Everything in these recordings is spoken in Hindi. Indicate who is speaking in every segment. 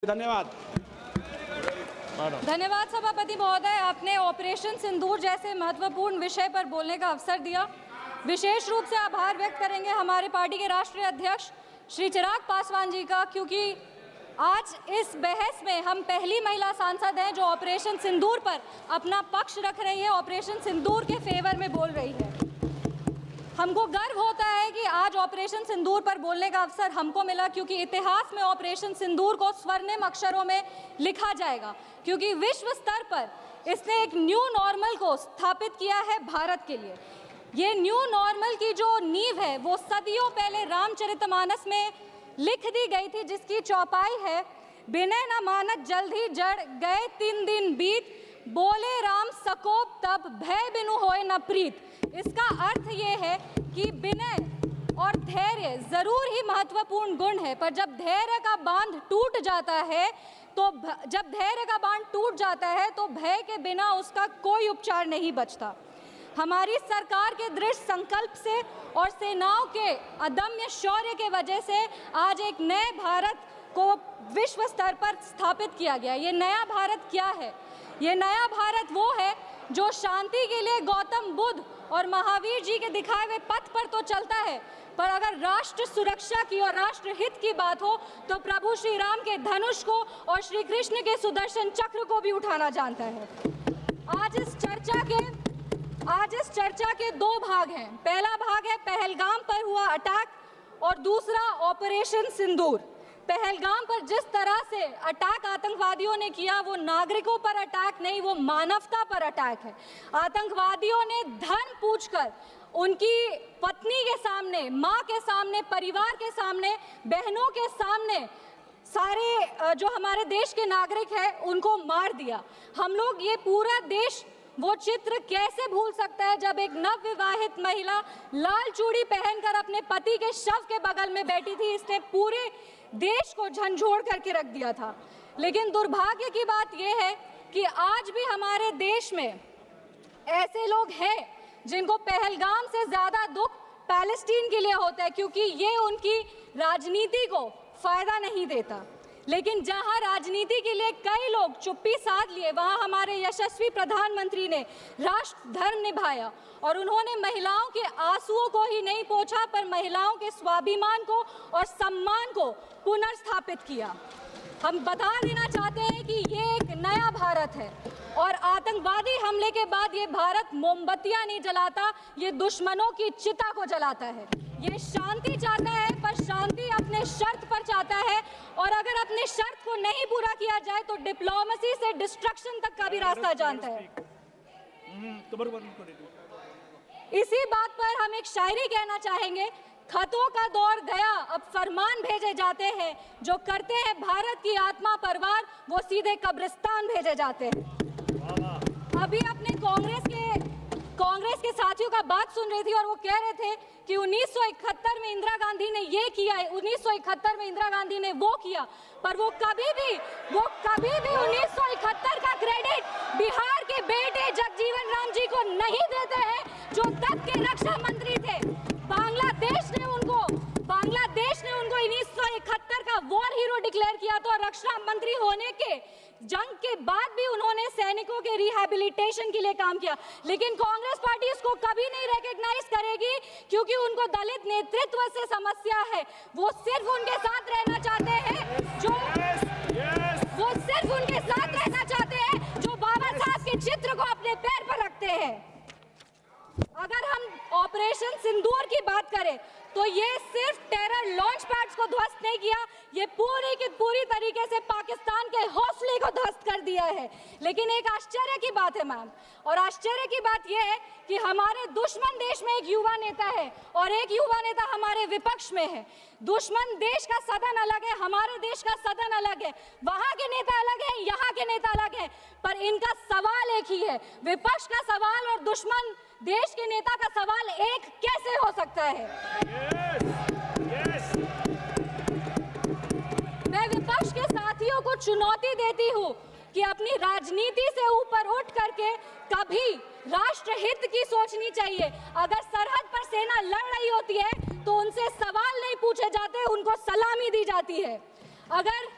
Speaker 1: धन्यवाद।
Speaker 2: धन्यवाद सभापति महोदय, आपने ऑपरेशन सिंदूर जैसे महत्वपूर्ण विषय पर बोलने का अवसर दिया। विशेष रूप से आभार व्यक्त करेंगे हमारे पार्टी के राष्ट्रीय अध्यक्ष श्री चिराग पासवान जी का, क्योंकि आज इस बहस में हम पहली महिला सांसद हैं जो ऑपरेशन सिंदूर पर अपना पक्ष रख रही है, ऑपरेशन सिंदूर के फेवर में बोल रही है। हमको गर्व होता है कि आज ऑपरेशन सिंदूर पर बोलने का अवसर हमको मिला, क्योंकि इतिहास में ऑपरेशन सिंदूर को स्वर्णिम अक्षरों में लिखा जाएगा, क्योंकि विश्व स्तर पर इसने एक न्यू नॉर्मल को स्थापित किया है भारत के लिए। ये न्यू नॉर्मल की जो नींव है वो सदियों पहले रामचरितमानस में लिख दी गई थी, जिसकी चौपाई है, बिनय न मानत जल्द ही जड़ गए 3 दिन बीत, बोले राम सकोप तब भय बिनु होए न प्रीत। इसका अर्थ ये है कि विनय और धैर्य जरूर ही महत्वपूर्ण गुण है, पर जब धैर्य का बांध टूट जाता है तो भय के बिना उसका कोई उपचार नहीं बचता। हमारी सरकार के दृढ़ संकल्प से और सेनाओं के अदम्य शौर्य के वजह से आज एक नए भारत को विश्व स्तर पर स्थापित किया गया। ये नया भारत क्या है? ये नया भारत वो है जो शांति के लिए गौतम बुद्ध और महावीर जी के दिखाए हुए पथ पर तो चलता है, पर अगर राष्ट्र सुरक्षा की और राष्ट्र हित की बात हो तो प्रभु श्री राम के धनुष को और श्री कृष्ण के सुदर्शन चक्र को भी उठाना जानता है। आज इस चर्चा के 2 भाग हैं। पहला भाग है पहलगाम पर हुआ अटैक और दूसरा ऑपरेशन सिंदूर। पहलगाम पर जिस तरह से अटैक आतंकवादियों ने किया वो नागरिकों पर अटैक नहीं, वो मानवता पर अटैक है। आतंकवादियों ने धर्म पूछकर उनकी पत्नी के सामने, माँ के सामने, परिवार के सामने, बहनों के सामने सारे जो हमारे देश के नागरिक हैं उनको मार दिया। हम लोग ये पूरा देश वो चित्र कैसे भूल सकता है जब एक नवविवाहित महिला लाल चूड़ी पहनकर अपने पति के शव के बगल में बैठी थी। इसने पूरे देश को झंझोड़ करके रख दिया था। लेकिन दुर्भाग्य की बात यह है कि आज भी हमारे देश में ऐसे लोग हैं जिनको पहलगाम से ज्यादा दुख पैलेस्टीन के लिए होता है, क्योंकि ये उनकी राजनीति को फायदा नहीं देता। लेकिन जहां राजनीति के लिए कई लोग चुप्पी साध लिए, वहां हमारे यशस्वी प्रधानमंत्री ने राष्ट्र धर्म निभाया और उन्होंने महिलाओं के आंसुओं को ही नहीं पोंछा, पर महिलाओं के स्वाभिमान को और सम्मान को पुनर्स्थापित किया। हम बता देना चाहते हैं कि ये एक नया भारत है और आतंकवादी हमले के बाद ये भारत मोमबत्तियां नहीं जलाता, ये दुश्मनों की चिता को जलाता है। ये शांति चाहता है, पर शांति अपने शर्त पर चाहता है, और अगर अपने शर्त को नहीं पूरा किया जाए तो डिप्लोमेसी से डिस्ट्रक्शन तक का भी रास्ता जानता है। इसी बात पर हम एक शायरी कहना चाहेंगे, खतों का दौर गया अब फरमान भेजे जाते हैं, जो करते हैं भारत की आत्मा परवार वो सीधे कब्रिस्तान भेजे जाते हैं। अभी अपने कांग्रेस के साथियों का बात सुन रही थी और वो कह रहे थे कि 1971 में इंदिरा गांधी ने ये किया है, 1971 में इंदिरा गांधी ने वो किया, पर वो कभी भी 1971 का क्रेडिट बिहार के बेटे जगजीवन राम जी को नहीं देते हैं, जो तब के रक्षा मंत्री थे। बांग्लादेश ने उनको 1971 का वॉर हीरो डिक्लेयर किया था और रक्षा मंत्री होने के जंग के बाद भी उन्होंने सैनिकों के रिहैबिलिटेशन के लिए काम किया। लेकिन कांग्रेस पार्टी इसको कभी नहीं रिकॉग्नाइज करेगी, क्योंकि उनको दलित नेतृत्व से समस्या है। वो सिर्फ उनके साथ रहना चाहते हैं जो बाबा साहब के चित्र को अपने पैर पर रखते हैं। अगर हम ऑपरेशन सिंदूर की बात करें तो ये सिर्फ टेरर लॉन्च पैड्स को ध्वस्त नहीं किया, ये पूरी की पूरी तरीके से पाकिस्तान के हौसले को ध्वस्त कर दिया है। लेकिन एक आश्चर्य की बात है मैम, और आश्चर्य की बात यह है कि हमारे दुश्मन देश में एक युवा नेता है और एक युवा नेता हमारे विपक्ष में है। दुश्मन देश का सदन अलग है, हमारे देश का सदन अलग है, वहां के नेता अलग है, यहाँ के नेता अलग है, पर इनका सवाल एक ही है। विपक्ष का सवाल और दुश्मन देश के नेता का सवाल एक कैसे हो सकता है? मैं विपक्ष के साथियों को चुनौती देती हूँ कि अपनी राजनीति से ऊपर उठ करके कभी राष्ट्र हित की सोचनी चाहिए। अगर सरहद पर सेना लड़ रही होती है तो उनसे सवाल नहीं पूछे जाते, उनको सलामी दी जाती है। अगर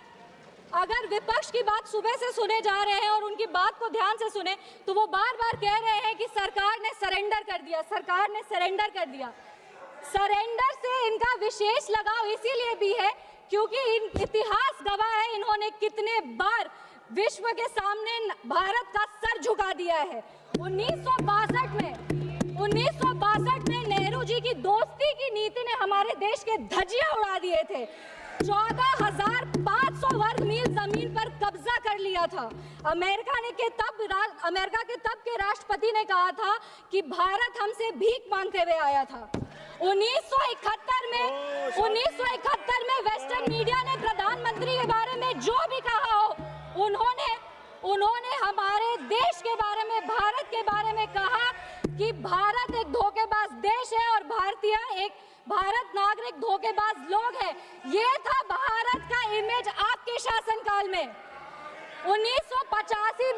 Speaker 2: अगर विपक्ष की बात सुबह से सुने जा रहे हैं और उनकी बात को ध्यान से सुने तो वो बार बार कह रहे हैं कि सरकार ने सरेंडर कर दिया, सरकार ने सरेंडर कर दिया। सरेंडर से इनका विशेष लगाव इसीलिए भी है क्योंकि इतिहास गवाह है इन्होंने कितने बार विश्व के सामने भारत का सर झुका दिया है। 1962 में नेहरू जी की दोस्ती की नीति ने हमारे देश के धज्जियां उड़ा दिए थे। 14,500 वर्ग मील जमीन पर कब्जा कर लिया था। अमेरिका के तब के राष्ट्रपति ने कहा था कि भारत हमसे भीख मांगते हुए आया था। 1971 में वेस्टर्न मीडिया ने प्रधानमंत्री के बारे में जो भी कहा हो, उन्होंने हमारे देश के बारे में, भारत के बारे में कहा कि भारत एक धोखेबाज देश है और भारत नागरिक धोखेबाज लोग हैं। ये था भारत का इमेज आपके शासनकाल में। 1985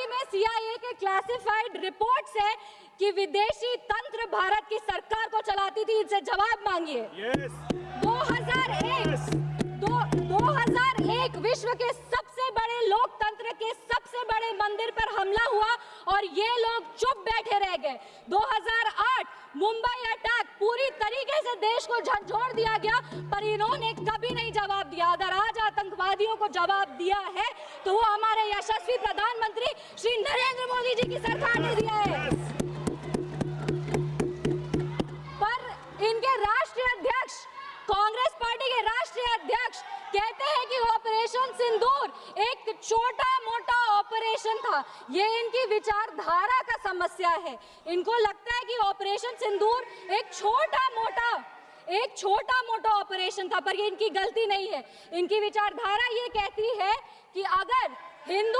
Speaker 2: में CIA के क्लासिफाइड रिपोर्ट्स है कि विदेशी तंत्र भारत की सरकार को चलाती थी। इनसे जवाब मांगिए। 2001 विश्व के सबसे बड़े लोकतंत्र के सबसे बड़े मंदिर पर हमला हुआ और ये लोग चुप बैठे रह गए। 2008 मुंबई अटैक, पूरी तरीके से देश को झंझोड़ दिया गया, पर इन्होंने कभी नहीं जवाब दिया। अगर आज आतंकवादियों को जवाब दिया है तो वो हमारे यशस्वी प्रधानमंत्री श्री नरेंद्र मोदी जी की सरकार ने दिया है। पर इनके राष्ट्रीय अध्यक्ष, कांग्रेस पार्टी के राष्ट्रीय अध्यक्ष कहते हैं कि ऑपरेशन सिंदूर एक छोटा मोटा ऑपरेशन था। ये इनकी विचारधारा का समस्या है। इनको लगता है कि ऑपरेशन सिंदूर एक छोटा मोटा ऑपरेशन था, पर ये इनकी गलती नहीं है। इनकी विचारधारा ये कहती है कि अगर हिंदू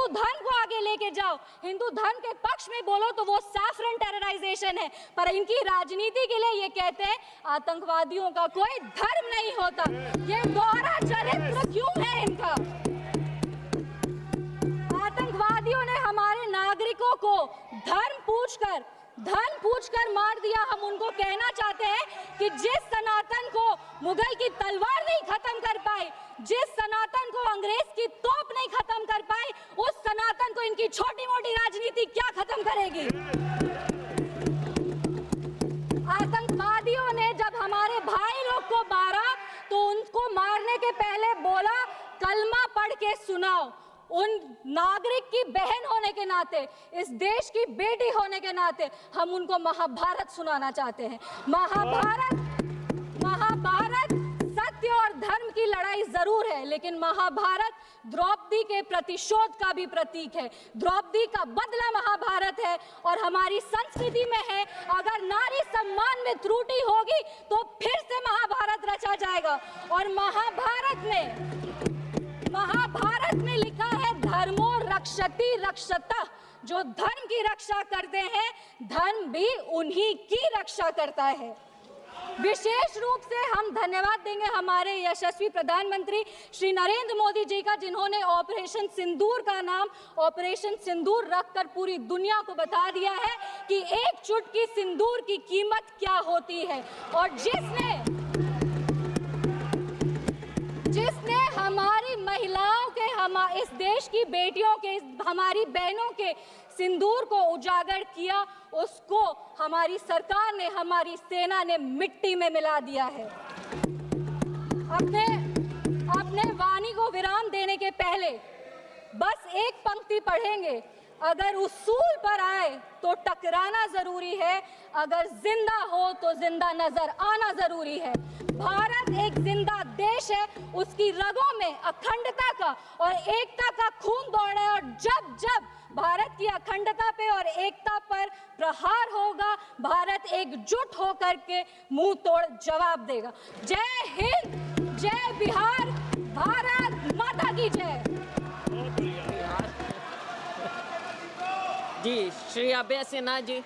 Speaker 2: धर्म को आगे लेके जाओ, हिंदू धर्म के पक्ष में बोलो तो वो सैफरन टेरराइजेशन है। पर इनकी राजनीति के लिए ये कहते हैं आतंकवादियों का कोई धर्म नहीं होता। ये दोहरा चरित्र क्यों है इनका? आतंकवादियों ने हमारे नागरिकों को धर्म पूछकर मार दिया। हम उनको कहना चाहते हैं कि जिस सनातन को मुगल की तलवार नहीं खत्म कर पाई, जिस सनातन को अंग्रेज की तोप नहीं खत्म कर पाई, उस सनातन को इनकी छोटी मोटी राजनीति क्या खत्म करेगी? आतंकवादियों ने जब हमारे भाई लोग को मारा तो उनको मारने के पहले बोला कलमा पढ़ के सुनाओ। उन नागरिक की बहन होने के नाते, इस देश की बेटी होने के नाते हम उनको महाभारत सुनाना चाहते हैं। महाभारत सत्य और धर्म की लड़ाई जरूर है, लेकिन महाभारत द्रौपदी के प्रतिशोध का भी प्रतीक है। द्रौपदी का बदला महाभारत है और हमारी संस्कृति में है। अगर नारी सम्मान में त्रुटि होगी तो फिर से महाभारत रचा जाएगा। और महाभारत में लिखा है धर्मो रक्षति रक्षतः। जो धर्म की रक्षा करते हैं, धर्म भी उन्हीं की रक्षा करता है। विशेष रूप से हम धन्यवाद देंगे हमारे यशस्वी प्रधानमंत्री श्री नरेंद्र मोदी जी का, जिन्होंने ऑपरेशन सिंदूर का नाम ऑपरेशन सिंदूर रखकर पूरी दुनिया को बता दिया है कि एक चुटकी सिंदूर की कीमत क्या होती है। और जिसने हमारी महिलाओं के, इस देश की बेटियों के, हमारी बहनों के सिंदूर को उजागर किया, उसको हमारी सरकार ने, हमारी सेना ने मिट्टी में मिला दिया है। अपने वाणी को विराम देने के पहले बस एक पंक्ति पढ़ेंगे। अगर उसूल पर आए तो टकराना जरूरी है, अगर जिंदा हो तो जिंदा नजर आना जरूरी है। भारत एक जिंदा देश है, उसकी रगों में अखंडता का और एकता का खून दौड़ा है। और जब जब भारत की अखंडता पे और एकता पर प्रहार होगा, भारत एकजुट होकर के मुंह तोड़ जवाब देगा। जय हिंद, जय बिहार, भारत माता की जय।
Speaker 1: जी, श्री अभय सिन्हा जी।